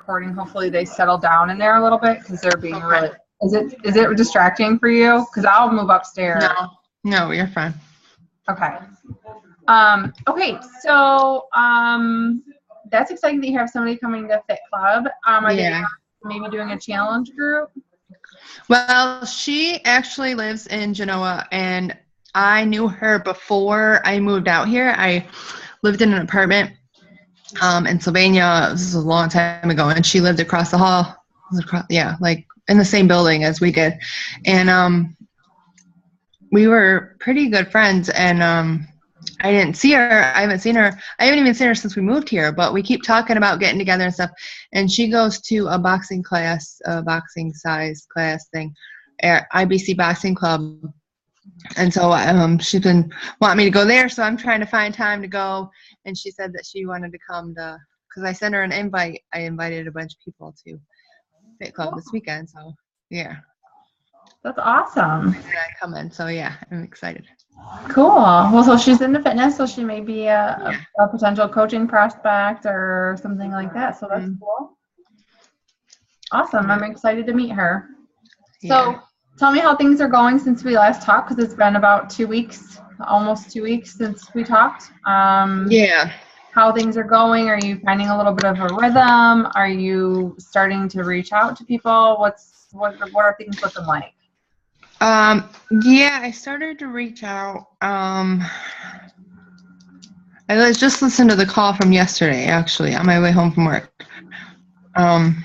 recording. Hopefully they settle down in there a little bit because they're being Okay. really. Is it distracting for you? Because I'll move upstairs. No, you're fine. Okay. Okay. So that's exciting that you have somebody coming to Fit Club. Are they maybe doing a challenge group? Well, she actually lives in Genoa, and I knew her before I moved out here. I lived in an apartment in Sylvania. This is a long time ago, and she lived across the hall. Like in the same building as we did. And we were pretty good friends, and I didn't see her. I haven't even seen her since we moved here, but we keep talking about getting together and stuff. And she goes to a boxing class, a boxing size class thing at IBC Boxing Club. And so she's been wanting me to go there, so I'm trying to find time to go. And she said that she wanted to come to, because I sent her an invite. I invited a bunch of people to Fit Club this weekend, so yeah. That's awesome. And I come in, so yeah, I'm excited. Cool. Well, so she's into fitness, so she may be a potential coaching prospect or something like that. So that's cool. Awesome. I'm excited to meet her. So tell me how things are going since we last talked, because it's been about 2 weeks, almost 2 weeks since we talked. How things are going. Are you finding a little bit of a rhythm? Are you starting to reach out to people? What are things looking like? I started to reach out. I just listened to the call from yesterday, actually, on my way home from work. And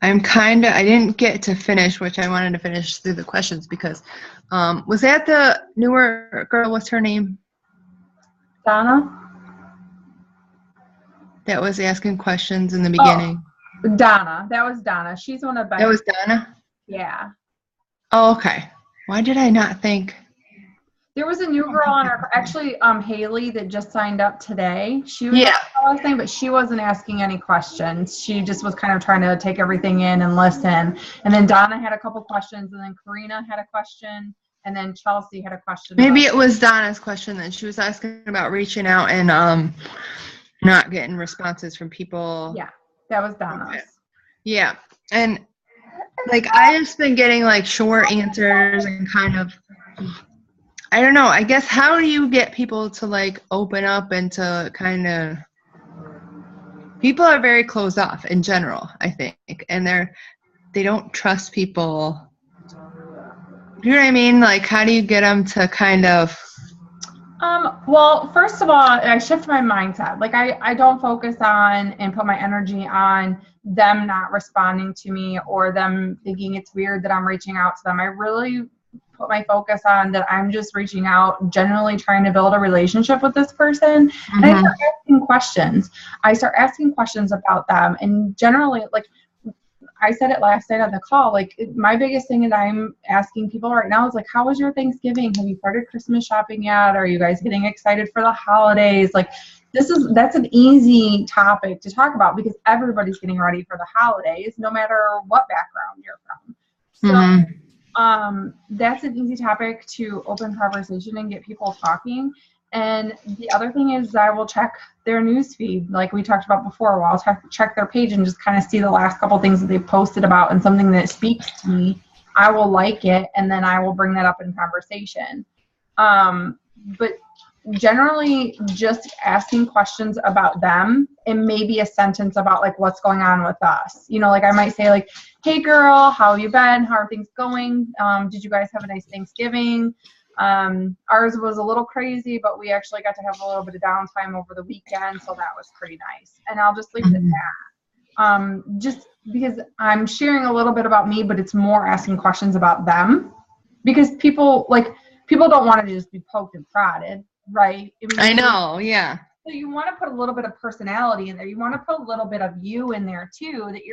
I didn't get to finish, which I wanted to finish through the questions because, was that the newer girl? What's her name? Donna? That was asking questions in the beginning. Donna. That was Donna. She's one of That was Donna? Yeah. Oh, okay. Why did I not think? There was a new girl on our, actually, Haley, that just signed up today. She was last name, but she wasn't asking any questions. She just was kind of trying to take everything in and listen. And then Donna had a couple questions, and then Karina had a question, and then Chelsea had a question. Maybe it was Donna's question then. She was asking about reaching out and not getting responses from people. Yeah, that was Donna's. Okay. Yeah, and like I just been getting like short answers and kind of, I don't know. I guess how do you get people to like open up and to kind of, people are very closed off in general, I think, and they don't trust people. You know what I mean? Like, how do you get them to kind of? Well, first of all, I shift my mindset. Like, I don't focus on and put my energy on them not responding to me or them thinking it's weird that I'm reaching out to them. I really put my focus on that I'm just reaching out, generally trying to build a relationship with this person. And I start asking questions. I start asking questions about them. And generally, like, I said it last night on the call, like my biggest thing that I'm asking people right now is like, how was your Thanksgiving? Have you started Christmas shopping yet? Are you guys getting excited for the holidays? Like that's an easy topic to talk about because everybody's getting ready for the holidays, no matter what background you're from. So that's an easy topic to open conversation and get people talking. And the other thing is I will check their news feed, like we talked about before. I'll check their page and just kind of see the last couple things that they've posted about and something that speaks to me. I will like it, and then I will bring that up in conversation. But generally just asking questions about them and maybe a sentence about like what's going on with us. You know, like I might say like, hey girl, how have you been? How are things going? Did you guys have a nice Thanksgiving? Ours was a little crazy, but we actually got to have a little bit of downtime over the weekend, so that was pretty nice. And I'll just leave it at that. Just because I'm sharing a little bit about me, but it's more asking questions about them, because people don't want to just be poked and prodded, right? I know, yeah. So you want to put a little bit of personality in there. You want to put a little bit of you in there too, that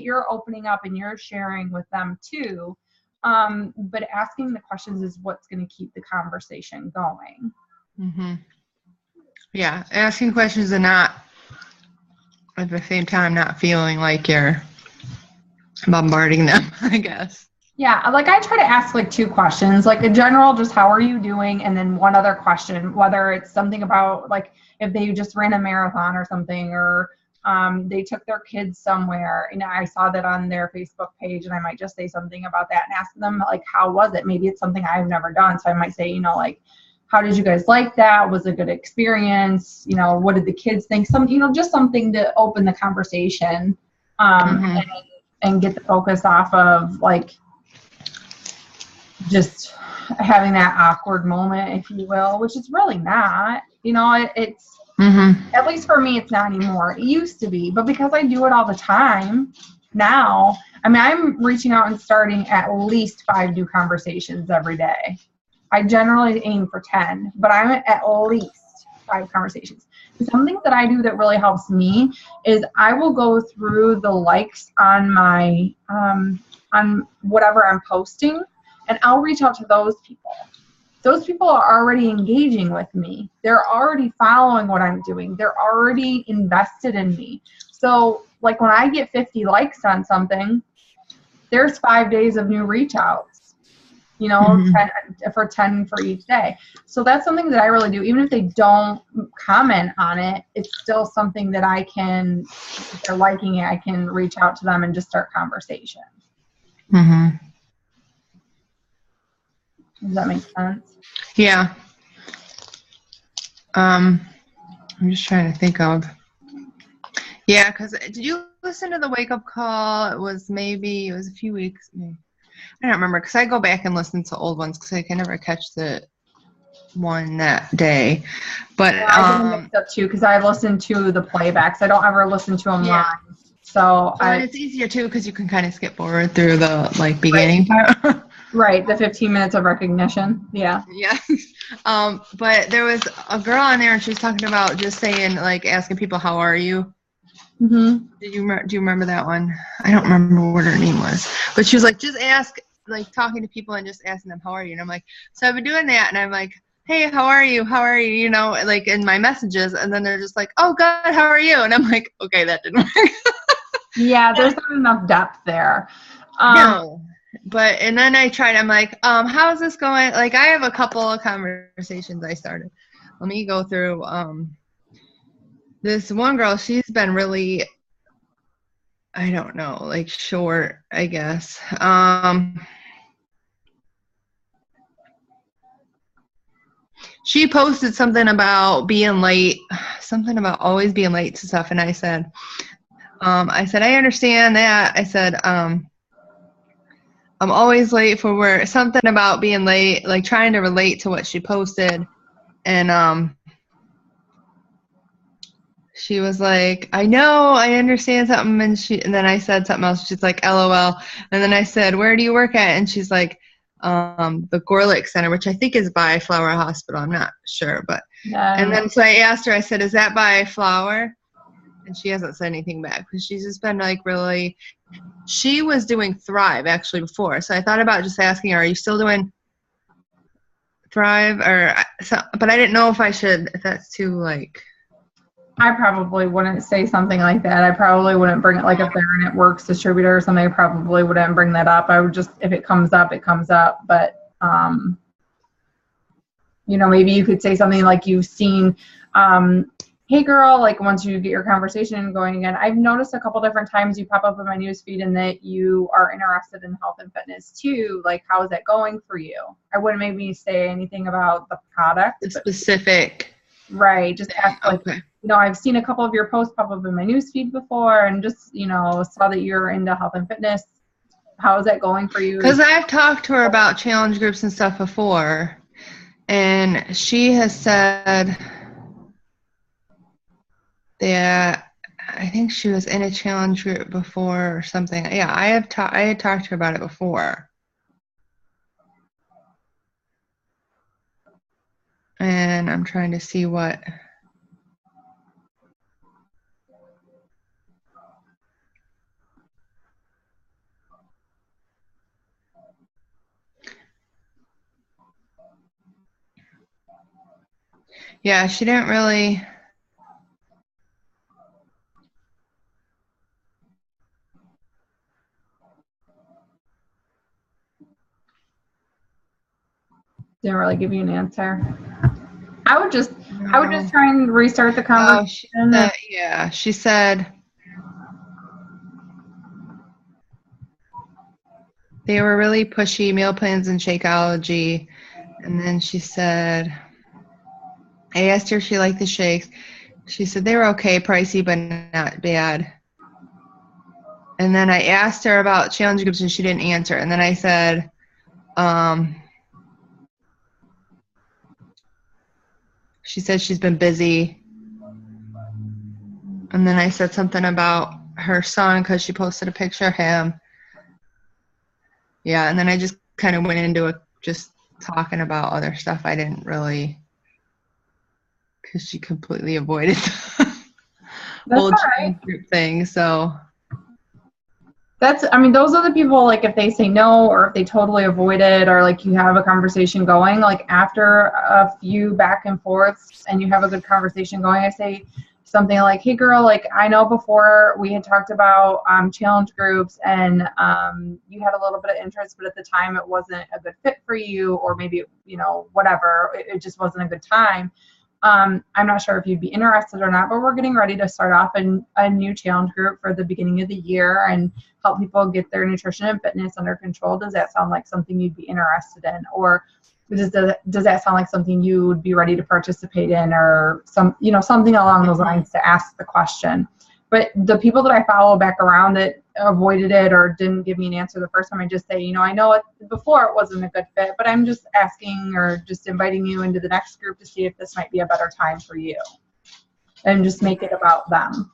you're opening up and you're sharing with them too. But asking the questions is what's going to keep the conversation going. Yeah, asking questions and not at the same time not feeling like you're bombarding them, I guess. Yeah, like I try to ask like two questions, like in general, just how are you doing? And then one other question, whether it's something about like if they just ran a marathon or something, or they took their kids somewhere. And I saw that on their Facebook page, and I might just say something about that and ask them like, how was it? Maybe it's something I've never done. So I might say, like, how did you guys like that? Was it a good experience? What did the kids think? Just something to open the conversation, Mm-hmm. and get the focus off of like, just having that awkward moment, if you will, which is really not. It's Mm-hmm. at least for me, it's not anymore. It used to be, but because I do it all the time now, I mean, I'm reaching out and starting at least 5 new conversations every day. I generally aim for 10, but I'm at least 5 conversations. Something that I do that really helps me is I will go through the likes on my on whatever I'm posting, and I'll reach out to those people. Those people are already engaging with me. They're already following what I'm doing. They're already invested in me. So like when I get 50 likes on something, there's 5 days of new reach outs, Mm-hmm. 10 for each day. So that's something that I really do. Even if they don't comment on it, it's still something that I can, if they're liking it, I can reach out to them and just start conversation. Mm-hmm. Does that make sense? Yeah. I'm just trying to think of. Yeah, because did you listen to the wake up call? It was a few weeks. I don't remember because I go back and listen to old ones because I can never catch the one that day. But Yeah, I get them mixed up too because I listen to the playbacks. I don't ever listen to them yeah. live. So Well, and it's easier too because you can kind of skip forward through the like beginning part. right, the 15 minutes of recognition. Yeah. Yeah. But there was a girl on there and she was talking about just saying like asking people how are you. Mm-hmm. Do you remember that one? I don't remember what her name was, but she was like just ask like talking to people and just asking them how are you. And I'm like, so I've been doing that, and I'm like, hey, how are you? How are you? Like in my messages, and then they're just like, oh, good, how are you? And I'm like, okay, that didn't work. Yeah, there's not enough depth there. No. But and then I tried, I'm like, how's this going? Like I have a couple of conversations I started. Let me go through this one girl, she's been really, I don't know, like short, I guess. She posted something about being late, something about always being late to stuff, and I said, I understand that. I said, I'm always late for work. Something about being late, like trying to relate to what she posted. And she was like, I know, I understand something. And then I said something else. She's like, LOL. And then I said, where do you work at? And she's like, the Gorlick Center, which I think is by Flower Hospital. I'm not sure, but. And then so I asked her, I said, is that by Flower? And she hasn't said anything back because she's just been like really, she was doing Thrive actually before. So I thought about just asking her, are you still doing Thrive but I didn't know if that's too like. I probably wouldn't say something like that. I probably wouldn't bring it, like if they're an It Works distributor or something, I probably wouldn't bring that up. I would just, if it comes up, it comes up. But, maybe you could say something like you've seen, hey girl, like once you get your conversation going again, I've noticed a couple different times you pop up in my newsfeed and that you are interested in health and fitness too. Like, how is that going for you? I wouldn't maybe say anything about the product. The specific. Right. Just ask like, okay. I've seen a couple of your posts pop up in my newsfeed before and just, saw that you're into health and fitness. How is that going for you? Because I've talked to her about challenge groups and stuff before, and she has said that I think she was in a challenge group before or something. Yeah, I had talked to her about it before. And I'm trying to see what. Yeah, she didn't really. Didn't really give you an answer. I would just No. try and restart the Oh, conversation. she said they were really pushy, meal plans and Shakeology. And then she said, I asked her if she liked the shakes. She said they were okay, pricey, but not bad. And then I asked her about challenge groups and she didn't answer. And then I said, she said she's been busy. And then I said something about her son because she posted a picture of him. Yeah, and then I just kind of went into just talking about other stuff. I didn't really, because she completely avoided the That's whole all right. challenge group thing. So Those are the people, like, if they say no or if they totally avoid it or, like, you have a conversation going, like, after a few back and forths and you have a good conversation going, I say something like, hey, girl, like, I know before we had talked about challenge groups and you had a little bit of interest, but at the time it wasn't a good fit for you, or maybe, whatever, it just wasn't a good time. I'm not sure if you'd be interested or not, but we're getting ready to start off a new challenge group for the beginning of the year and help people get their nutrition and fitness under control. Does that sound like something you'd be interested in? Or does that sound like something you would be ready to participate in, or something along those lines to ask the question? But the people that I follow back around that avoided it or didn't give me an answer the first time, I just say, I know before it wasn't a good fit, but I'm just asking or just inviting you into the next group to see if this might be a better time for you. And just make it about them.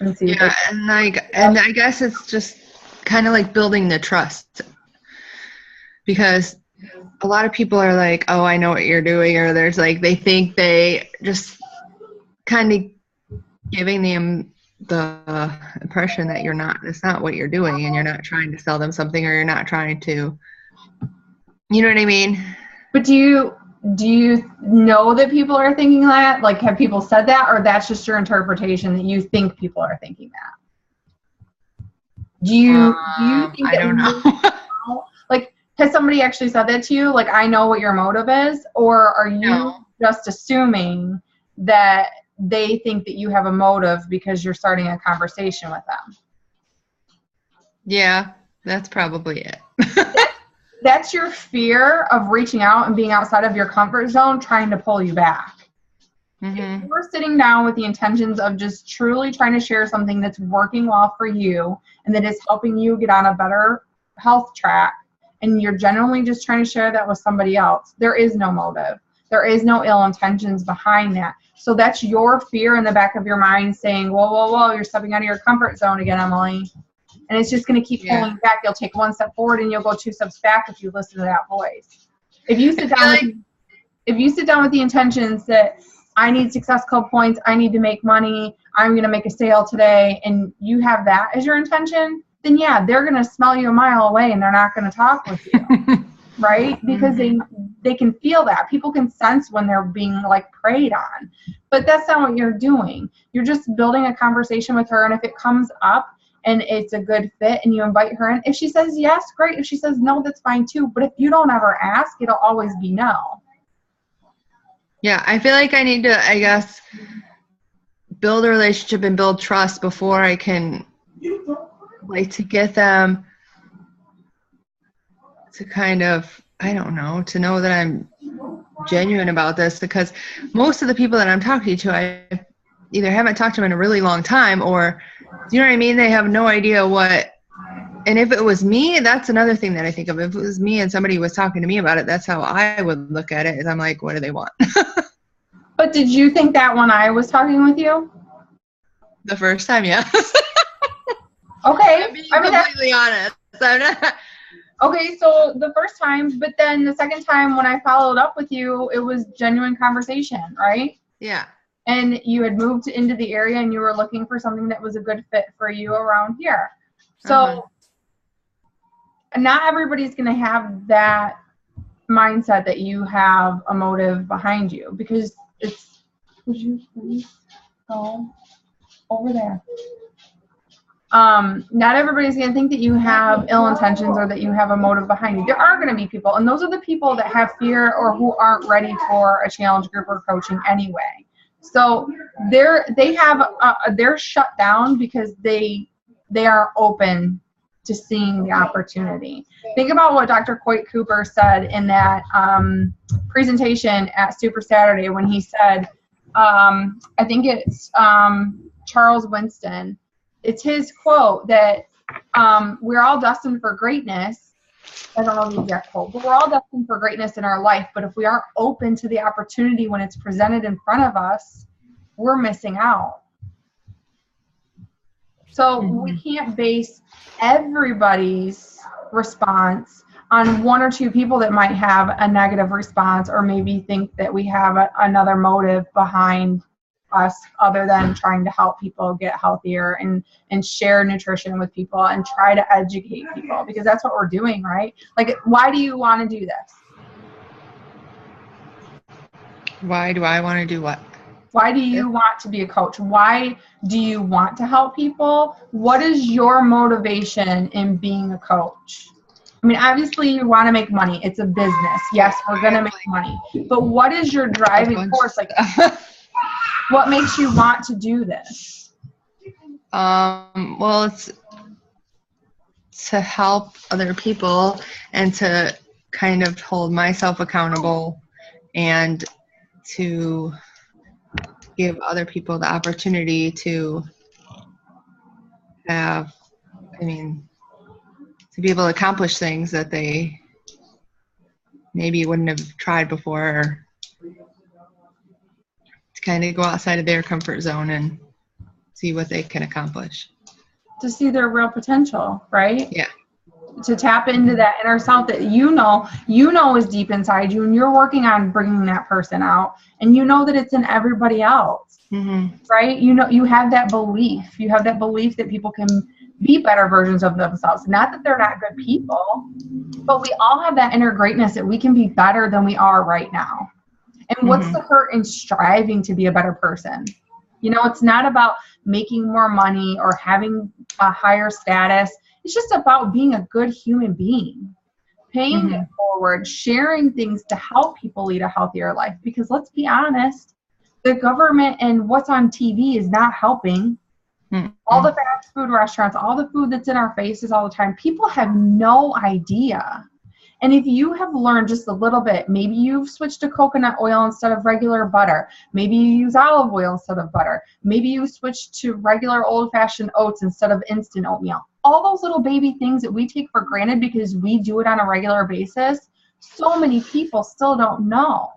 And see and I guess it's just kind of like building the trust, because a lot of people are like, oh, I know what you're doing, or there's like, they think they just kind of giving them the impression that it's not what you're doing, and you're not trying to sell them something, or you're not trying to, you know what I mean? But do you know that people are thinking that? Like, have people said that, or that's just your interpretation that you think people are thinking that? Do you think I don't know. Like, has somebody actually said that to you? Like, I know what your motive is, or are you just assuming that they think that you have a motive because you're starting a conversation with them? Yeah, that's probably it. That's your fear of reaching out and being outside of your comfort zone, trying to pull you back. If you're sitting down with the intentions of just truly trying to share something that's working well for you and that is helping you get on a better health track, and you're genuinely just trying to share that with somebody else, there is no motive. There is no ill intentions behind that. So that's your fear in the back of your mind saying, whoa, you're stepping out of your comfort zone again, Emily. And it's just going to keep pulling back. You'll take one step forward and you'll go 2 steps back if you listen to that voice. If you sit down with the intentions that I need Success Club points, I need to make money, I'm going to make a sale today, and you have that as your intention, then yeah, they're going to smell you a mile away and they're not going to talk with you. Right? Because they can feel that. People can sense when they're being like preyed on. But that's not what you're doing. You're just building a conversation with her, and if it comes up and it's a good fit and you invite her in, if she says yes, great. If she says no, that's fine too. But if you don't ever ask, it'll always be no. Yeah, I feel like I need to, I guess, build a relationship and build trust before I can, like, to get them to kind of, I don't know, to know that I'm genuine about this, because most of the people that I'm talking to, I either haven't talked to them in a really long time, or, you know what I mean? They have no idea what, and if it was me, that's another thing that I think of. If it was me and somebody was talking to me about it, that's how I would look at it, is I'm like, what do they want? But did you think that when I was talking with you? The first time, yeah. Okay. I'm being completely honest. I'm not. Okay, so the first time, but then the second time when I followed up with you, it was genuine conversation, right? Yeah. And you had moved into the area and you were looking for something that was a good fit for you around here. So not everybody's going to have that mindset that you have a motive behind you, because would you please go over there? Not everybody's going to think that you have ill intentions or that you have a motive behind you. There are going to be people, and those are the people that have fear or who aren't ready for a challenge group or coaching anyway. So they're shut down because they are open to seeing the opportunity. Think about what Dr. Coit Cooper said in that presentation at Super Saturday when he said, I think it's Charles Winston. It's his quote that we're all destined for greatness. I don't know the exact quote, but we're all destined for greatness in our life. But if we aren't open to the opportunity when it's presented in front of us, we're missing out. So we can't base everybody's response on one or two people that might have a negative response or maybe think that we have another motive behind us other than trying to help people get healthier and share nutrition with people and try to educate people, because that's what we're doing, right? Like, why do you want to do this? Why do I want to do what? Why do you want to be a coach? Why do you want to help people? What is your motivation in being a coach? I mean, obviously you want to make money. It's a business. Yes, we're going to make money. But what is your driving force? Like, what makes you want to do this? Well, it's to help other people and to kind of hold myself accountable and to give other people the opportunity to have, to be able to accomplish things that they maybe wouldn't have tried before, to kind of go outside of their comfort zone and see what they can accomplish. To see their real potential, right? Yeah. To tap into that inner self that you know is deep inside you, and you're working on bringing that person out, and you know that it's in everybody else, right? You know, you have that belief. You have that belief that people can be better versions of themselves. Not that they're not good people, but we all have that inner greatness that we can be better than we are right now. And what's the hurt in striving to be a better person? You know, it's not about making more money or having a higher status. It's just about being a good human being, paying it forward, sharing things to help people lead a healthier life. Because let's be honest, the government and what's on TV is not helping. All the fast food restaurants, all the food that's in our faces all the time, people have no idea. And if you have learned just a little bit, maybe you've switched to coconut oil instead of regular butter. Maybe you use olive oil instead of butter. Maybe you switched to regular old-fashioned oats instead of instant oatmeal. All those little baby things that we take for granted because we do it on a regular basis, so many people still don't know.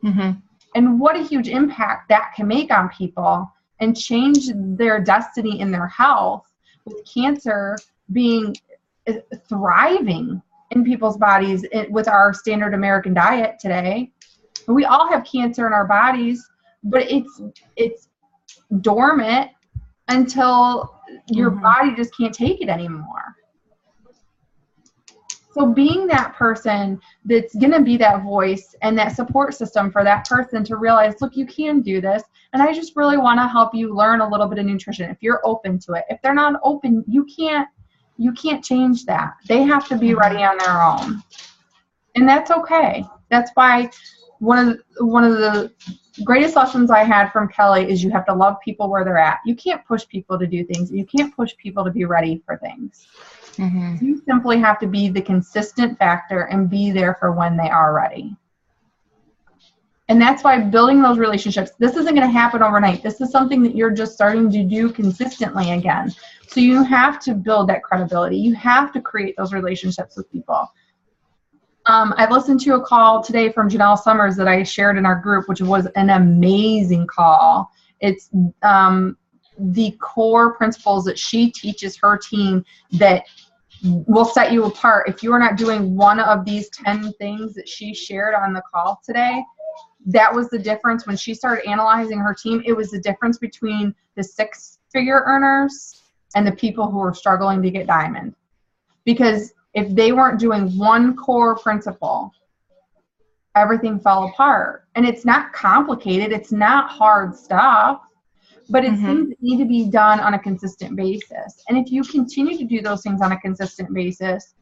And what a huge impact that can make on people and change their destiny in their health, with cancer being thriving in people's bodies with our standard American diet today. We all have cancer in our bodies, but it's dormant until your body just can't take it anymore. So being that person that's going to be that voice and that support system for that person to realize, look, you can do this. And I just really want to help you learn a little bit of nutrition if you're open to it. If they're not open, you can't change that. They have to be ready on their own. And that's okay. That's why one of the greatest lessons I had from Kelly is you have to love people where they're at. You can't push people to do things. You can't push people to be ready for things. You simply have to be the consistent factor and be there for when they are ready. And that's why building those relationships, this isn't going to happen overnight. This is something that you're just starting to do consistently again. So you have to build that credibility. You have to create those relationships with people. I listened to a call today from Janelle Summers that I shared in our group, which was an amazing call. It's the core principles that she teaches her team that will set you apart. If you're not doing one of these 10 things that she shared on the call today, that was the difference. When she started analyzing her team, it was the difference between the 6-figure earners and the people who were struggling to get diamond. Because if they weren't doing one core principle, everything fell apart. And it's not complicated. It's not hard stuff. but it's things that need to be done on a consistent basis. And if you continue to do those things on a consistent basis,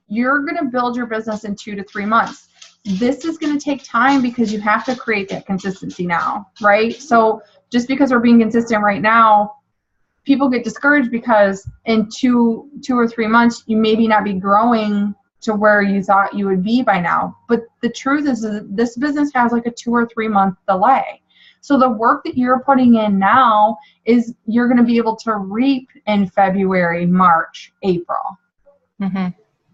you're going to build your business in 2 to 3 months. This is going to take time because you have to create that consistency now, right? So just because we're being consistent right now, people get discouraged because in 2 or 3 months, you maybe not be growing to where you thought you would be by now. But the truth is that this business has like a 2 or 3 month delay. So the work that you're putting in now is you're going to be able to reap in February, March, April.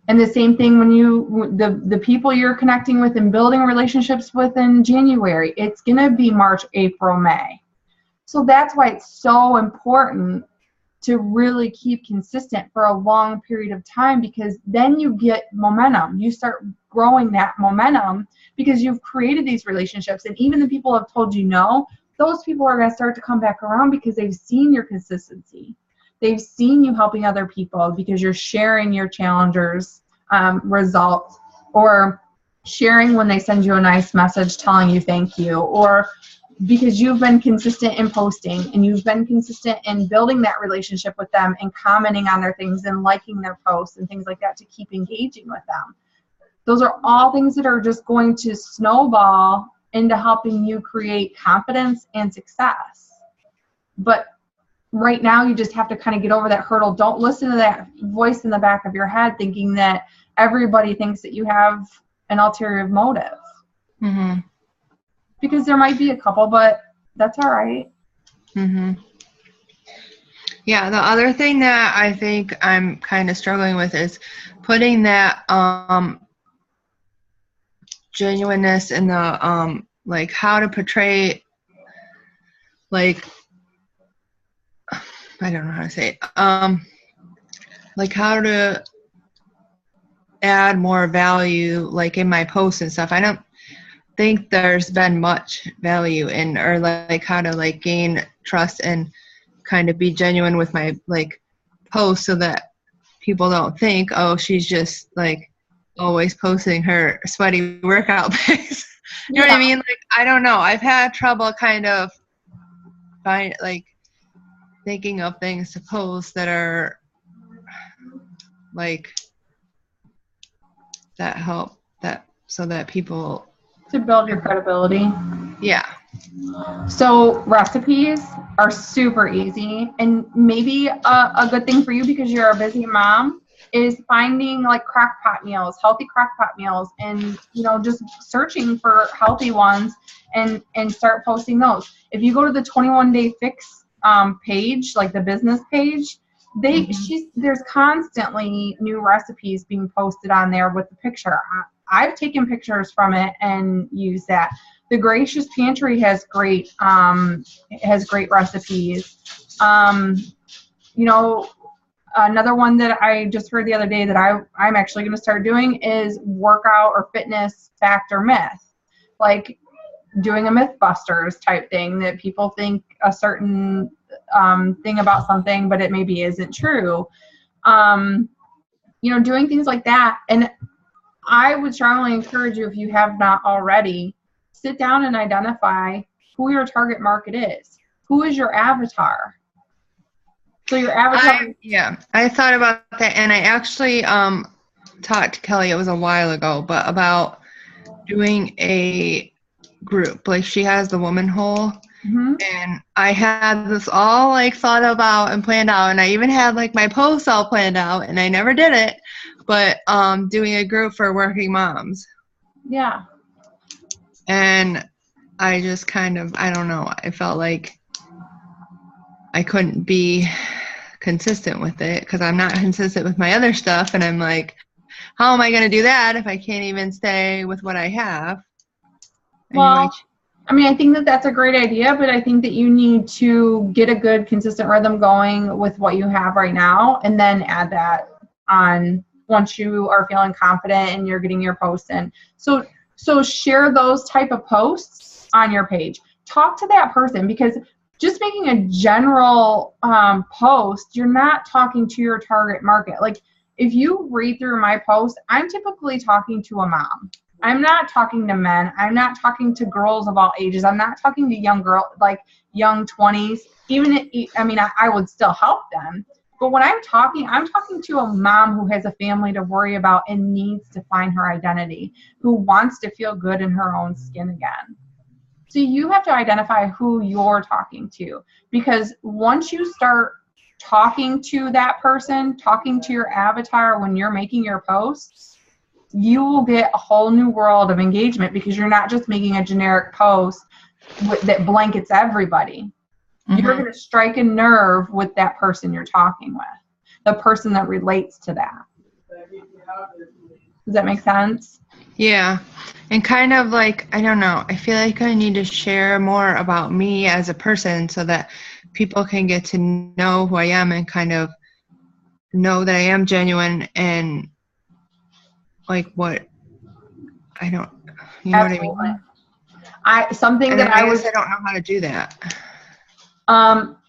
And the same thing when the people you're connecting with and building relationships with in January, it's going to be March, April, May. So that's why it's so important to really keep consistent for a long period of time, because then you get momentum. You start growing that momentum because you've created these relationships. And even the people who have told you no, those people are going to start to come back around because they've seen your consistency. They've seen you helping other people because you're sharing your challengers' results, or sharing when they send you a nice message telling you thank you, or because you've been consistent in posting and you've been consistent in building that relationship with them and commenting on their things and liking their posts and things like that to keep engaging with them. Those are all things that are just going to snowball into helping you create confidence and success. But right now, you just have to kind of get over that hurdle. Don't listen to that voice in the back of your head thinking that everybody thinks that you have an ulterior motive. Because there might be a couple, but that's all right. Yeah, the other thing that I think I'm kind of struggling with is putting that genuineness in the like how to portray, like, I don't know how to say it. Like how to add more value, like in my posts and stuff. I don't think there's been much value in, or like how to like gain trust and kind of be genuine with my like posts so that people don't think, oh, she's just like always posting her sweaty workout pics. You know what I mean? Like, I don't know. I've had trouble kind of thinking of things to post that are like that help that so that people To build your credibility. Yeah. So recipes are super easy, and maybe a good thing for you because you're a busy mom is finding like crock pot meals, healthy crock pot meals, and just searching for healthy ones and start posting those. If you go to the 21 Day Fix page, like the business page, there's constantly new recipes being posted on there with the picture. I've taken pictures from it and used that. The Gracious Pantry has great recipes. Another one that I just heard the other day that I'm actually going to start doing is workout or fitness fact or myth, like doing a Mythbusters type thing that people think a certain thing about something, but it maybe isn't true. Doing things like that. And I would strongly encourage you, if you have not already, sit down and identify who your target market is. Who is your avatar? So your avatar. I thought about that, and I actually talked to Kelly. It was a while ago, but about doing a group. Like, she has the Woman Hole, and I had this all like thought about and planned out, and I even had like my posts all planned out, and I never did it. But doing a group for working moms. Yeah. And I just kind of, I don't know, I felt like I couldn't be consistent with it because I'm not consistent with my other stuff. And I'm like, how am I going to do that if I can't even stay with what I have? Well, I think that that's a great idea, but I think that you need to get a good, consistent rhythm going with what you have right now, and then add that on once you are feeling confident and you're getting your posts in. So share those type of posts on your page. Talk to that person, because just making a general post, you're not talking to your target market. Like, if you read through my post, I'm typically talking to a mom. I'm not talking to men. I'm not talking to girls of all ages. I'm not talking to young young 20s, I would still help them. But when I'm talking to a mom who has a family to worry about and needs to find her identity, who wants to feel good in her own skin again. So you have to identify who you're talking to, because once you start talking to that person, talking to your avatar when you're making your posts, you will get a whole new world of engagement, because you're not just making a generic post that blankets everybody. Mm-hmm. You're going to strike a nerve with that person you're talking with, the person that relates to that. Does that make sense? Yeah. And kind of like, I don't know, I feel like I need to share more about me as a person so that people can get to know who I am and kind of know that I am genuine and like what I don't, you know Absolutely. What I mean? I don't know how to do that.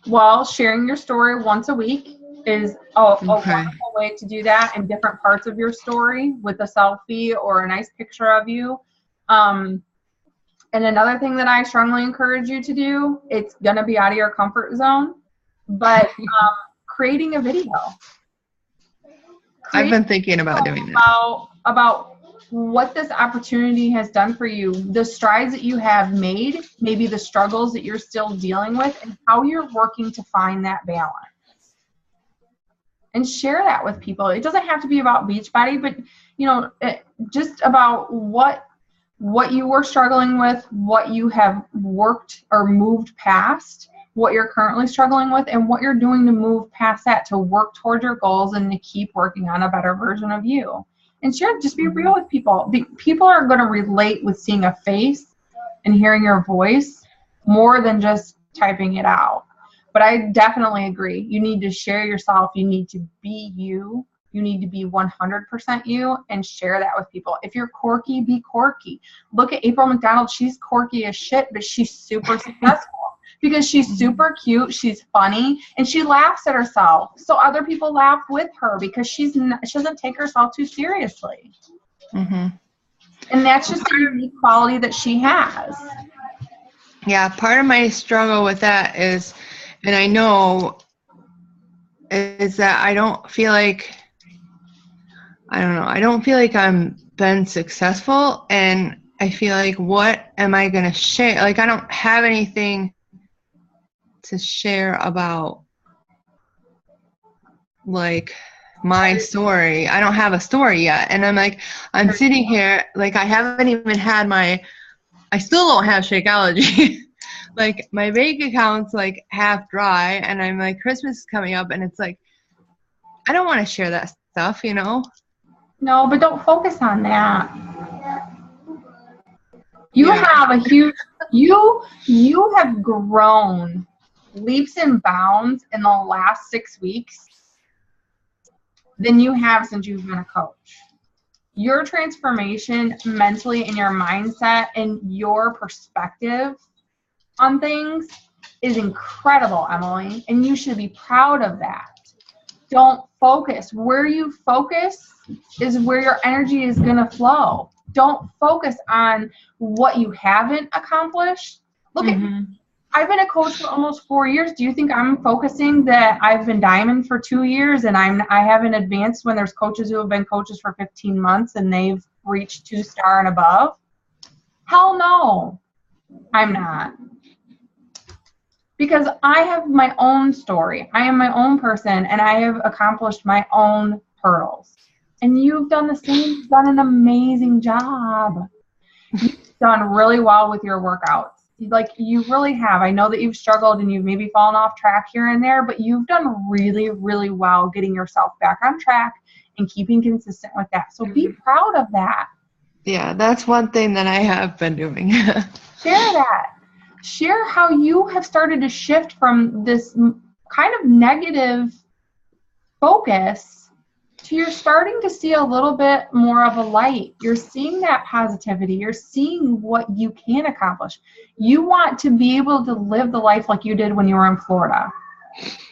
Well, sharing your story once a week is a wonderful way to do that, in different parts of your story with a selfie or a nice picture of you. And another thing that I strongly encourage you to do, it's going to be out of your comfort zone, but creating a video. I've been thinking about doing that. About what this opportunity has done for you, the strides that you have made, maybe the struggles that you're still dealing with, and how you're working to find that balance. And share that with people. It doesn't have to be about Beachbody, but just about what you were struggling with, what you have worked or moved past, what you're currently struggling with, and what you're doing to move past that, to work towards your goals and to keep working on a better version of you. And share, just be real with people. People are going to relate with seeing a face and hearing your voice more than just typing it out. But I definitely agree. You need to share yourself. You need to be you. You need to be 100% you, and share that with people. If you're quirky, be quirky. Look at April McDonald. She's quirky as shit, but she's super successful because she's super cute. She's funny, and she laughs at herself. So other people laugh with her because she doesn't take herself too seriously. Mm-hmm. And that's just a unique quality that she has. Yeah, part of my struggle with that is, and I know, is that I don't feel like I'm been successful, and I feel like, what am I going to share? Like, I don't have anything to share about, like, my story. I don't have a story yet. And I'm sitting here, like, I haven't even had I still don't have Shakeology. Like, my bank account's like half dry, and I'm like, Christmas is coming up, and it's like, I don't want to share that stuff, No, but don't focus on that. You have a huge, you have grown leaps and bounds in the last 6 weeks than you have since you've been a coach. Your transformation mentally in your mindset and your perspective on things is incredible, Emily, and you should be proud of that. Don't focus. Where you focus is where your energy is going to flow. Don't focus on what you haven't accomplished. Look I've been a coach for almost 4 years. Do you think I'm focusing that I've been diamond for 2 years and I haven't advanced when there's coaches who have been coaches for 15 months and they've reached 2-star and above? Hell no, I'm not. Because I have my own story. I am my own person, and I have accomplished my own hurdles. And you've done the same. You've done an amazing job. You've done really well with your workouts. Like, you really have. I know that you've struggled and you've maybe fallen off track here and there, but you've done really, really well getting yourself back on track and keeping consistent with that. So be proud of that. Yeah, that's one thing that I have been doing. Share that. Share how you have started to shift from this kind of negative focus to you're starting to see a little bit more of a light. You're seeing that positivity. You're seeing what you can accomplish. You want to be able to live the life like you did when you were in Florida.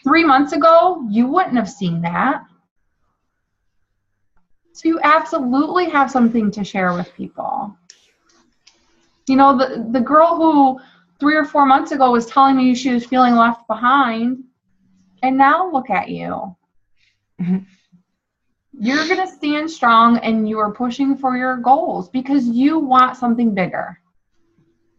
3 months ago, you wouldn't have seen that. So you absolutely have something to share with people. The girl who 3 or 4 months ago was telling me she was feeling left behind. And now look at you. Mm-hmm. You're going to stand strong and you are pushing for your goals because you want something bigger.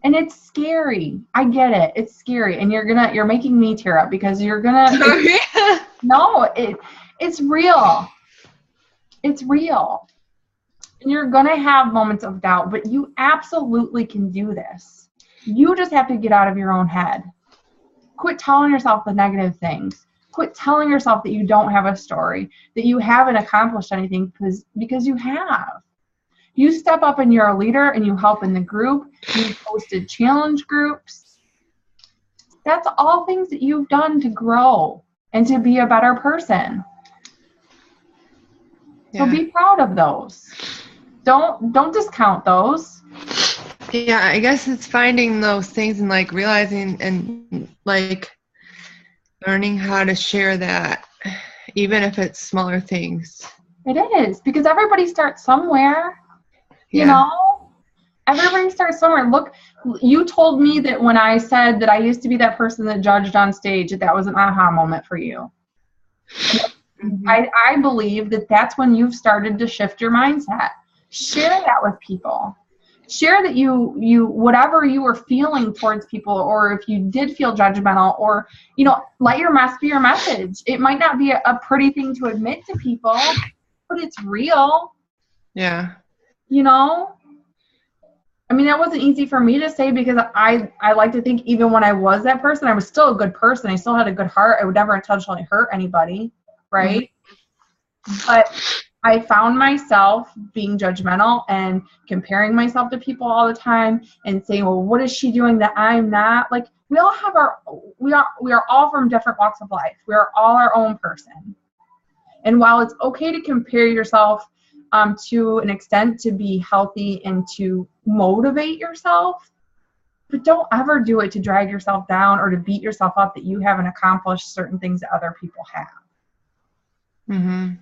And it's scary. I get it. It's scary. And you're making me tear up because you're going to, no, it's real. It's real. And you're going to have moments of doubt, but you absolutely can do this. You just have to get out of your own head. Quit telling yourself the negative things. Quit telling yourself that you don't have a story, that you haven't accomplished anything because you have. You step up and you're a leader and you help in the group. You've hosted challenge groups. That's all things that you've done to grow and to be a better person. Yeah. So be proud of those. Don't discount those. Yeah, I guess it's finding those things and like realizing and like learning how to share that, even if it's smaller things. It is, because everybody starts somewhere. You know, everybody starts somewhere. Look, you told me that when I said that I used to be that person that judged on stage, that was an aha moment for you. Mm-hmm. I believe that that's when you've started to shift your mindset. Share that with people. Share that you whatever you were feeling towards people, or if you did feel judgmental, or, you know, let your mess be your message. It might not be a pretty thing to admit to people, but it's real. Yeah. You know? I mean, that wasn't easy for me to say because I like to think even when I was that person, I was still a good person. I still had a good heart. I would never intentionally hurt anybody, right? Mm-hmm. But I found myself being judgmental and comparing myself to people all the time and saying, well, what is she doing that I'm not? Like, we all have we are all from different walks of life. We are all our own person. And while it's okay to compare yourself to an extent to be healthy and to motivate yourself, but don't ever do it to drag yourself down or to beat yourself up that you haven't accomplished certain things that other people have. Mm-hmm.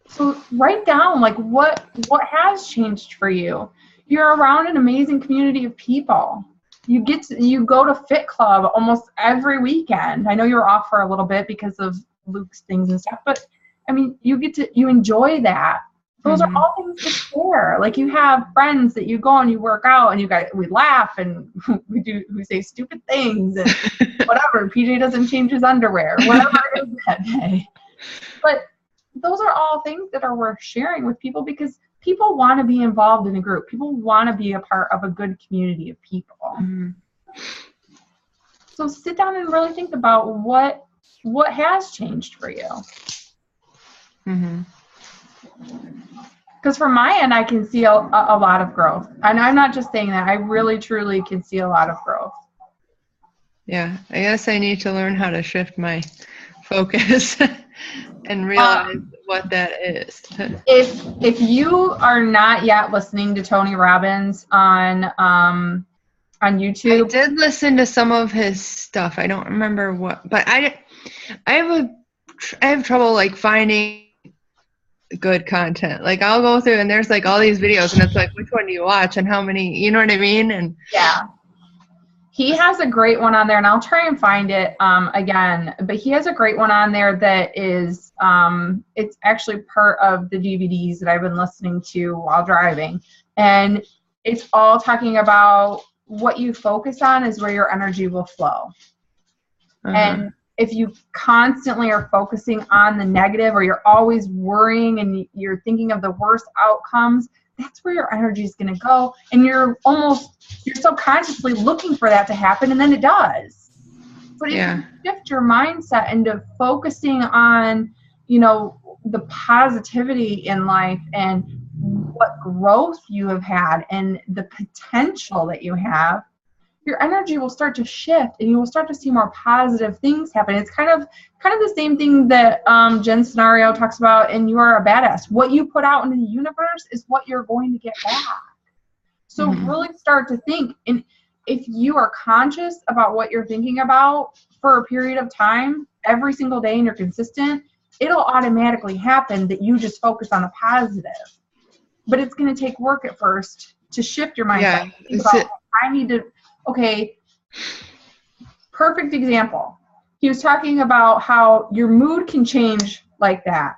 So write down, like, what has changed for you. You're around an amazing community of people. You go to Fit Club almost every weekend. I know you were off for a little bit because of Luke's things and stuff, but I mean, you enjoy that. Those are all things to share. Like, you have friends that you go and you work out and we laugh and we say stupid things and whatever. PJ doesn't change his underwear, whatever it is that day. But those are all things that are worth sharing with people because people want to be involved in a group. People want to be a part of a good community of people. Mm-hmm. So sit down and really think about what has changed for you. Mm-hmm. Because from my end, I can see a lot of growth. And I'm not just saying that. I really, truly can see a lot of growth. Yeah, I guess I need to learn how to shift my focus and realize what that is. If you are not yet listening to Tony Robbins on YouTube. I did listen to some of his stuff. I don't remember what, but I have trouble like finding good content. Like, I'll go through and there's like all these videos and it's like, which one do you watch and how many, you know what I mean? And yeah, he has a great one on there, and I'll try and find it again, but he has a great one on there that is it's actually part of the DVDs that I've been listening to while driving, and it's all talking about what you focus on is where your energy will flow. Uh-huh. And if you constantly are focusing on the negative, or you're always worrying and you're thinking of the worst outcomes, that's where your energy is going to go. And you're subconsciously looking for that to happen, and then it does. But if you shift your mindset into focusing on, you know, the positivity in life and what growth you have had and the potential that you have, your energy will start to shift and you will start to see more positive things happen. It's kind of the same thing that Jen Scenario talks about in You Are a Badass. What you put out into the universe is what you're going to get back. So really start to think. And if you are conscious about what you're thinking about for a period of time, every single day, and you're consistent, it'll automatically happen that you just focus on the positive. But it's going to take work at first to shift your mindset. Yeah. I need to okay, perfect example. He was talking about how your mood can change like that.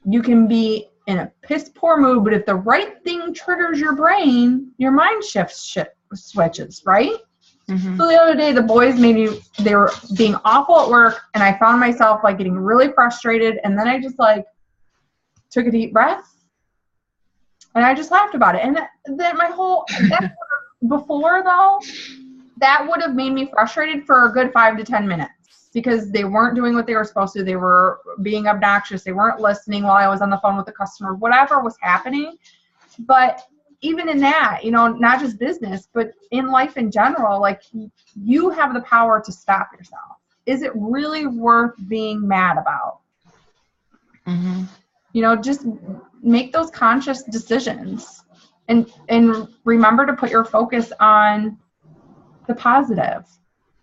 You can be in a piss poor mood, but if the right thing triggers your brain, your mind switches, right? Mm-hmm. So the other day, the boys they were being awful at work, and I found myself like getting really frustrated, and then I just like took a deep breath, and I just laughed about it. And then before though, that would have made me frustrated for a good 5 to 10 minutes because they weren't doing what they were supposed to. They were being obnoxious. They weren't listening while I was on the phone with the customer, whatever was happening. But even in that, you know, not just business, but in life in general, like you have the power to stop yourself. Is it really worth being mad about? Mm-hmm. You know, just make those conscious decisions and remember to put your focus on the positive,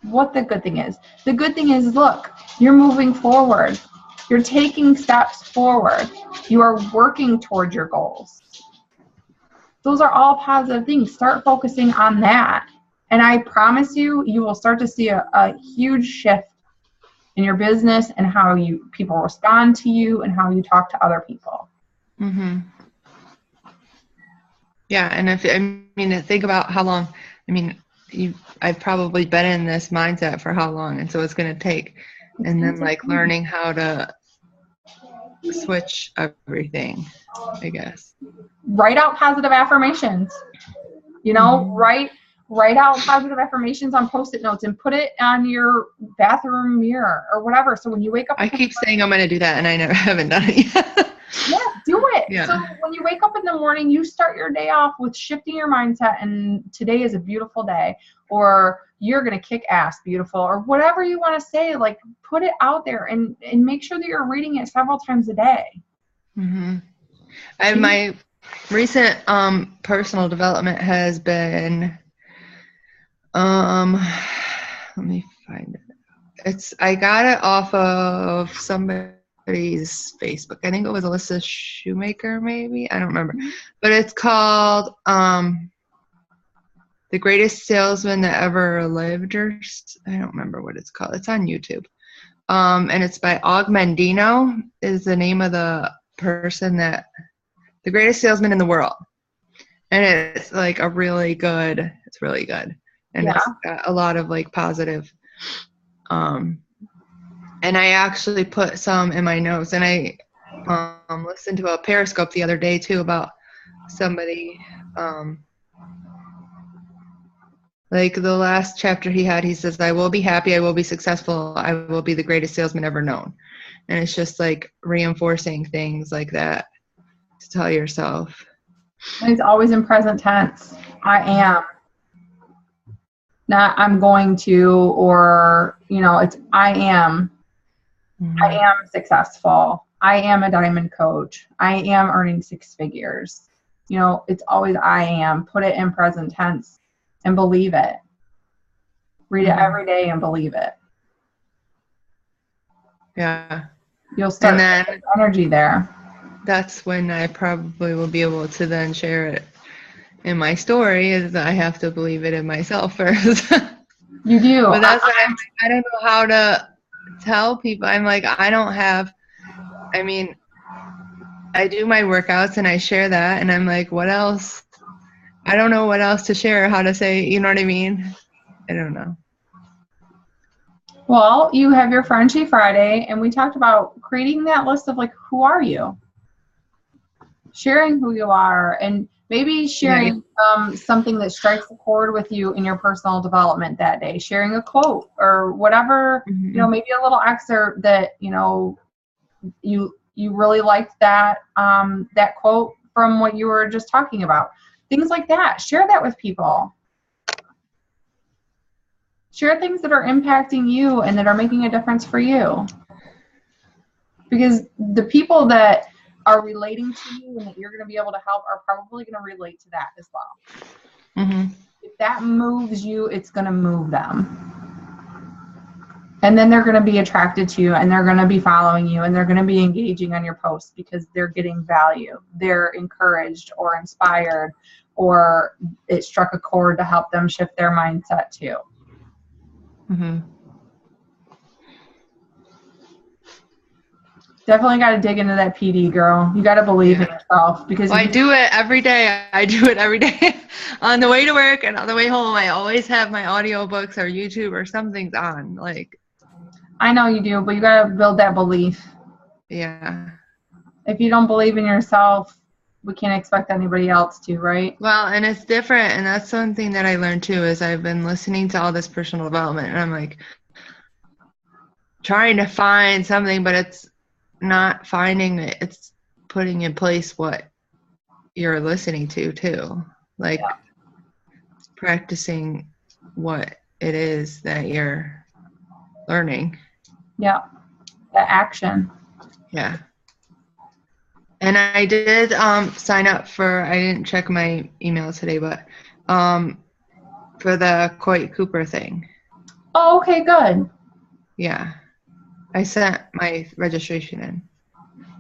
what the good thing is. The good thing is, look, you're moving forward. You're taking steps forward. You are working toward your goals. Those are all positive things. Start focusing on that. And I promise you, you will start to see a huge shift in your business and how people respond to you and how you talk to other people. Mm-hmm. Yeah, and think about how long. I've probably been in this mindset for how long, and so it's going to take. And then like learning how to switch everything, I guess. Write out positive affirmations. You know, write out positive affirmations on Post-it notes and put it on your bathroom mirror or whatever. So when you wake up, I keep saying I'm going to do that, and I haven't done it yet. Yeah, do it. Yeah. So when you wake up in the morning, you start your day off with shifting your mindset, and today is a beautiful day, or you're going to kick ass beautiful, or whatever you want to say. Like, put it out there and make sure that you're reading it several times a day. Mm-hmm. My recent personal development has been let me find it. I got it off of somebody's Facebook. I think it was Alyssa Shoemaker, maybe. I don't remember. But it's called The Greatest Salesman That Ever Lived, or I don't remember what it's called. It's on YouTube. And it's by Og Mandino is the name of the person that the greatest salesman in the world. And it's like it's really good. And it's got a lot of like positive, and I actually put some in my notes, and I listened to a Periscope the other day too about somebody, like the last chapter he says, I will be happy, I will be successful, I will be the greatest salesman ever known. And it's just like reinforcing things like that to tell yourself. And it's always in present tense. I am. Not I'm going to, or, you know, it's I am. Mm-hmm. I am successful. I am a diamond coach. I am earning 6 figures. You know, it's always I am. Put it in present tense and believe it. Read it every day and believe it. Yeah. You'll start getting energy there. That's when I probably will be able to then share it in my story, is I have to believe it in myself first. You do. But that's what I don't know how to tell people. I'm like, I do my workouts and I share that, and I'm like, what else? I don't know what else to share, how to say, you know what I mean? I don't know. Well, you have your Friendship Friday, and we talked about creating that list of like, who are you? Sharing who you are, and maybe sharing something that strikes a chord with you in your personal development that day. Sharing a quote or whatever, you know, maybe a little excerpt that, you know, you really liked that that quote from what you were just talking about. Things like that. Share that with people. Share things that are impacting you and that are making a difference for you. Because the people that are relating to you and that you're going to be able to help are probably going to relate to that as well. Mm-hmm. If that moves you, it's going to move them. And then they're going to be attracted to you, and they're going to be following you, and they're going to be engaging on your posts because they're getting value. They're encouraged or inspired or it struck a chord to help them shift their mindset too. Mm-hmm. Definitely got to dig into that PD, girl. You got to believe in yourself, because Well, I do it every day. I do it every day. On the way to work and on the way home, I always have my audiobooks or YouTube or something's on. Like, I know you do, but you got to build that belief. yeah. If you don't believe in yourself, we can't expect anybody else to, right? Well, and it's different, and that's one thing that I learned too, is I've been listening to all this personal development, and I'm like trying to find something, but it's not finding it. It's putting in place what you're listening to too. Like practicing what it is that you're learning. Yeah. The action. Yeah. And I did sign up for, I didn't check my email today, but for the Coit Cooper thing. Oh, okay, good. Yeah. I sent my registration in.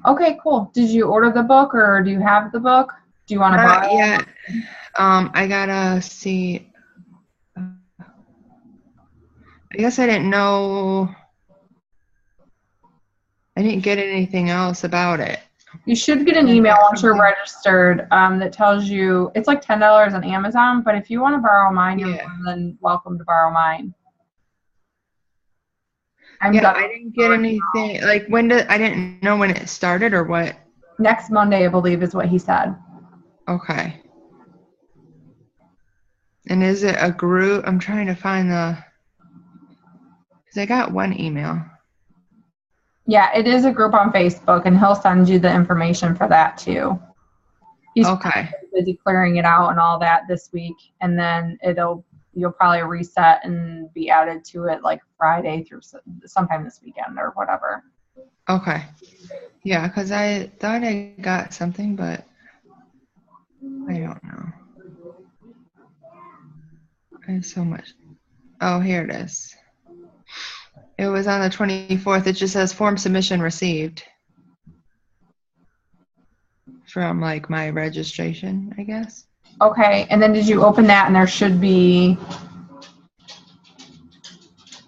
Okay, cool. Did you order the book, or do you have the book? Do you want to borrow it? Yeah. I gotta see. I guess I didn't know. I didn't get anything else about it. You should get an email once you're registered that tells you, it's like $10 on Amazon, but if you want to borrow mine, you're more than welcome to borrow mine. I didn't get anything. Like, I didn't know when it started or what. Next Monday, I believe, is what he said. Okay. And is it a group? I'm trying to find because I got one email. Yeah, it is a group on Facebook, and he'll send you the information for that too. He's busy clearing it out and all that this week, and then you'll probably reset and be added to it like Friday through sometime this weekend or whatever. Okay. Yeah, because I thought I got something, but I don't know. I have so much. Oh, here it is. It was on the 24th. It just says form submission received from like my registration, I guess. Okay, and then did you open that, and there should be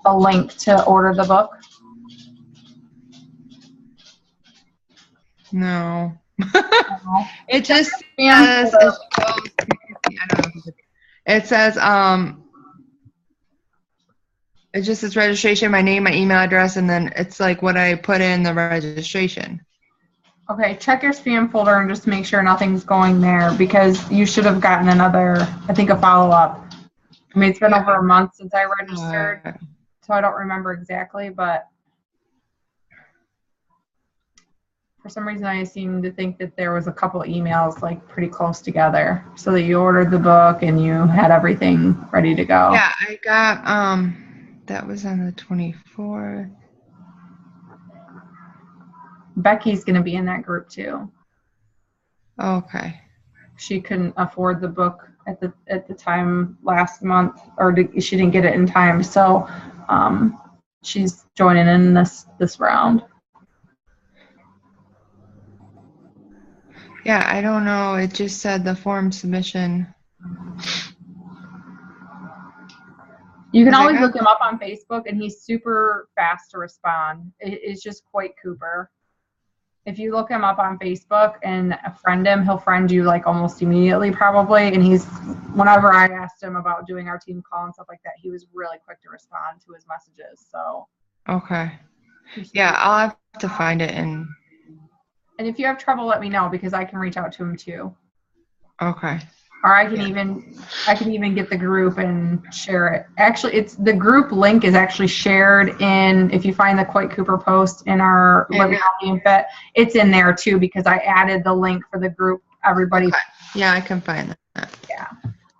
a link to order the book? No. It just says, it says, it just says registration, my name, my email address, and then it's like what I put in the registration. Okay, check your spam folder and just make sure nothing's going there, because you should have gotten a follow-up. I mean, it's been over a month since I registered, so I don't remember exactly, but for some reason I seem to think that there was a couple emails like pretty close together, so that you ordered the book and you had everything ready to go. Yeah, I got, that was on the 24th. Becky's going to be in that group too. Okay. She couldn't afford the book at the time last month, or she didn't get it in time, so she's joining in this round. Yeah, I don't know. It just said the form submission. You can always look him up on Facebook, and he's super fast to respond. It's just Coit Cooper. If you look him up on Facebook and friend him, he'll friend you like almost immediately probably. And whenever I asked him about doing our team call and stuff like that, he was really quick to respond to his messages. So. Okay. Yeah, I'll have to find it. And if you have trouble, let me know, because I can reach out to him too. Okay. Or I can even get the group and share it. Actually, the group link is actually shared if you find the Coit Cooper post in our Living Healthy and Fit, it's in there too, because I added the link for the group. Everybody. Okay. Yeah, I can find that. Yeah.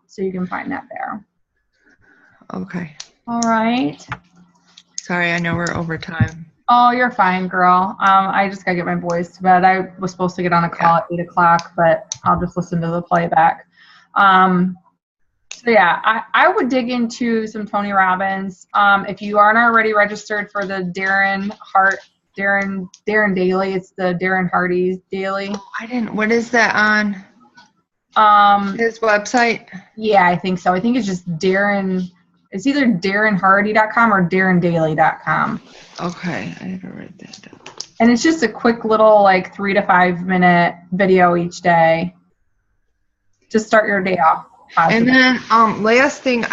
So you can find that there. Okay. All right. Sorry, I know we're over time. Oh, you're fine, girl. I just gotta get my boys to bed. I was supposed to get on a call at 8 o'clock, but I'll just listen to the playback. So yeah, I would dig into some Tony Robbins. If you aren't already registered for the Darren Daily, it's the Darren Hardy's Daily. Oh, I didn't. What is that on? His website? Yeah, I think so. I think it's just Darren. It's either DarrenHardy.com or DarrenDaily.com. Okay, I have to write that down. And it's just a quick little, like, 3 to 5 minute video each day to start your day off positive. And then last thing,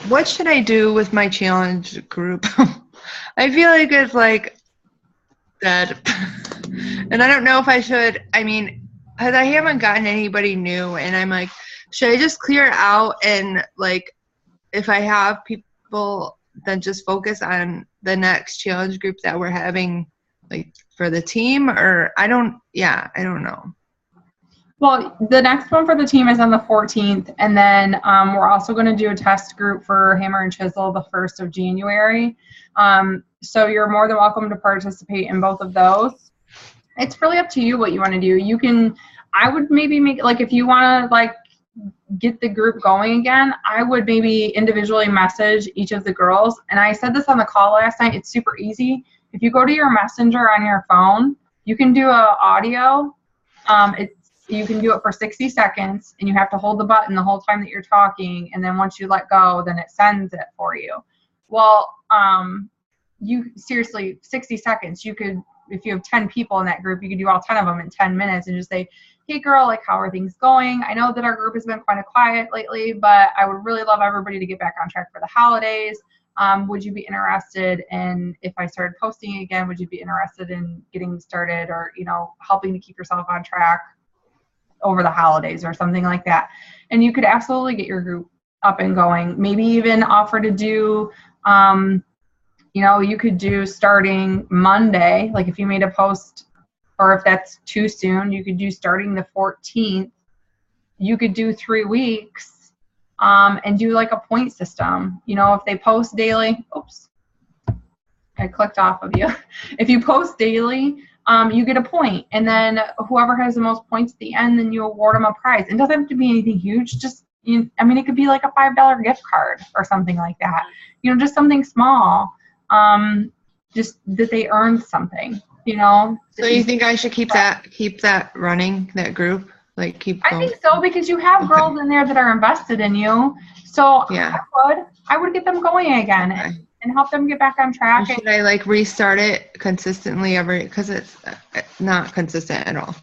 what should I do with my challenge group? I feel like it's like dead. And I don't know if I should, I mean, because I haven't gotten anybody new, and I'm like, should I just clear it out and, like, if I have people, then just focus on the next challenge group that we're having, like, for the team? Or I don't know. Well, the next one for the team is on the 14th, and then we're also going to do a test group for Hammer and Chisel the 1st of January. So you're more than welcome to participate in both of those. It's really up to you what you want to do. You can, I would maybe make, like, if you want to, like, get the group going again, I would maybe individually message each of the girls. And I said this on the call last night. It's super easy. If you go to your messenger on your phone, you can do a audio. You can do it for 60 seconds, and you have to hold the button the whole time that you're talking. And then once you let go, then it sends it for you. Well, you seriously, 60 seconds, you could, if you have 10 people in that group, you could do all 10 of them in 10 minutes and just say, hey girl, like, how are things going? I know that our group has been kind of quiet lately, but I would really love everybody to get back on track for the holidays. Would you be interested in, if I started posting again, would you be interested in getting started, or, you know, helping to keep yourself on track over the holidays or something like that? And you could absolutely get your group up and going. Maybe even offer to do, you know, you could do starting Monday, like if you made a post, or if that's too soon, you could do starting the 14th. You could do 3 weeks and do like a point system. You know, if they post daily, oops, I clicked off of you. If you post daily, you get a point, and then whoever has the most points at the end, then you award them a prize. It doesn't have to be anything huge. Just, I mean, it could be like a $5 gift card or something like that. You know, just something small. Just that they earned something. You know. So you think I should keep that running, that group, like keep going? I think so, because you have girls in there that are invested in you. So yeah, I would get them going again. Okay. And help them get back on track. Should I like restart it consistently because it's not consistent at all?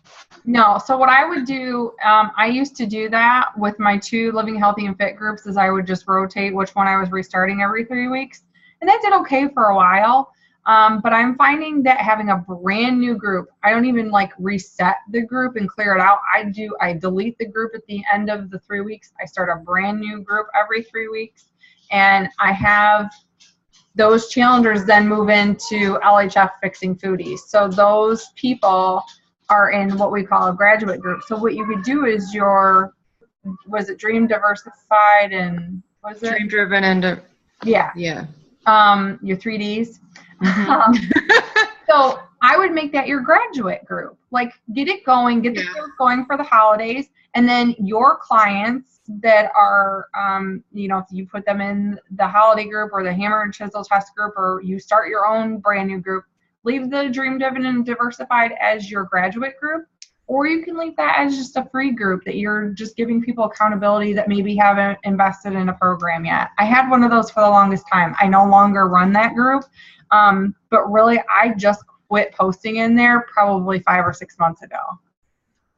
No. So what I would do, I used to do that with my 2 Living Healthy and Fit groups, is I would just rotate which one I was restarting every 3 weeks. And that did okay for a while. But I'm finding that having a brand new group, I don't even like reset the group and clear it out. I delete the group at the end of the 3 weeks. I start a brand new group every 3 weeks. And I have those challengers then move into LHF Fixing Foodies. So those people are in what we call a graduate group. So what you could do is was it Dream Diversified and what is it? Dream Driven and yeah. Your 3Ds. Mm-hmm. So I would make that your graduate group. Like, get it going, get the group going for the holidays, and then your clients that are, you know, if you put them in the holiday group or the Hammer and Chisel test group, or you start your own brand new group, leave the Dream Driven and Diversified as your graduate group, or you can leave that as just a free group that you're just giving people accountability that maybe haven't invested in a program yet. I had one of those for the longest time. I no longer run that group, but really I just quit posting in there probably 5 or 6 months ago.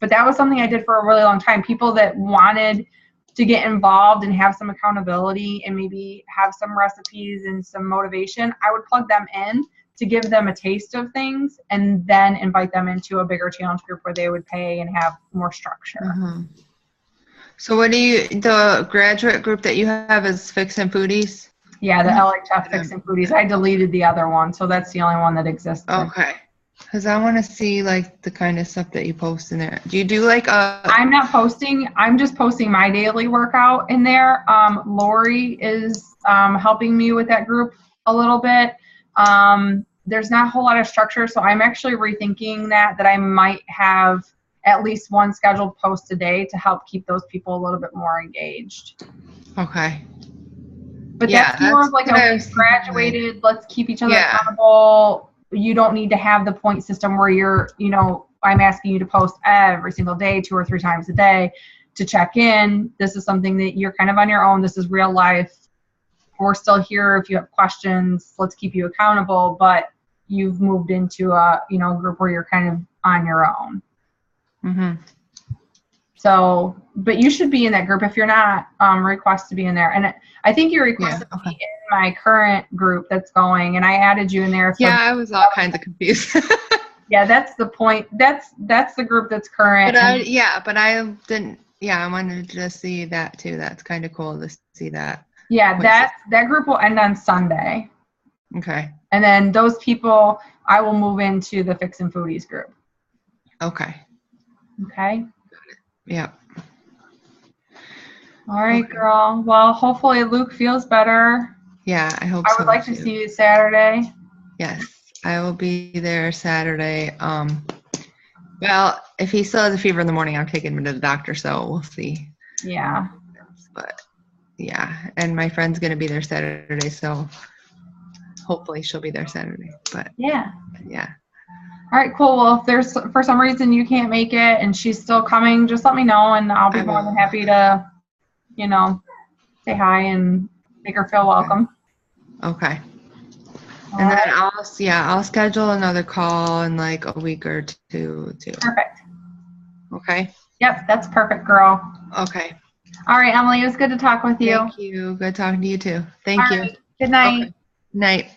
But that was something I did for a really long time. People that wanted to get involved and have some accountability and maybe have some recipes and some motivation, I would plug them in to give them a taste of things, and then invite them into a bigger challenge group where they would pay and have more structure. Mm-hmm. So the graduate group that you have is Fixing Foodies? Yeah, the LHF Fixing Foodies. I deleted the other one, so that's the only one that exists. Okay. Because I want to see like the kind of stuff that you post in there. Do you do like a... I'm not posting. I'm just posting my daily workout in there. Lori is helping me with that group a little bit. There's not a whole lot of structure, so I'm actually rethinking that I might have at least one scheduled post a day to help keep those people a little bit more engaged. Okay. But that's more of like a graduated, let's keep each other accountable. You don't need to have the point system where you're, you know, I'm asking you to post every single day, 2 or 3 times a day. to check in. This is something that you're kind of on your own. This is real life. We're still here if you have questions. Let's keep you accountable. But you've moved into a, you know, group where you're kind of on your own. Mm-hmm. So, but you should be in that group. If you're not, request to be in there. And I think you requested to be in my current group that's going, and I added you in there. Yeah, I was all kinds of confused. Yeah, that's the point. That's the group that's current. But I didn't. Yeah, I wanted to see that too. That's kind of cool to see that. Yeah, that group will end on Sunday. Okay. And then those people, I will move into the Fixin' Foodies group. Okay. Okay. Yeah. All right, Okay. girl. Well, hopefully Luke feels better. Yeah, I hope I so. would like to too. see you Saturday. Yes, I will be there Saturday. Well, if he still has a fever in the morning, I'm taking him to the doctor, so we'll see. Yeah. But yeah, and my friend's gonna be there Saturday, so hopefully she'll be there Saturday. But Yeah. yeah. All right, cool. Well, if there's for some reason you can't make it and she's still coming, just let me know and I'll be I more than will. happy to, you know, say hi and make her feel welcome. Okay. All And then right. I'll schedule another call in like a week or two too. Perfect. Okay. Yep, that's perfect, girl. Okay. All right, Emily, it was good to talk with you. Thank you. Good talking to you too. Thank All you. right. Good night. Okay. Night.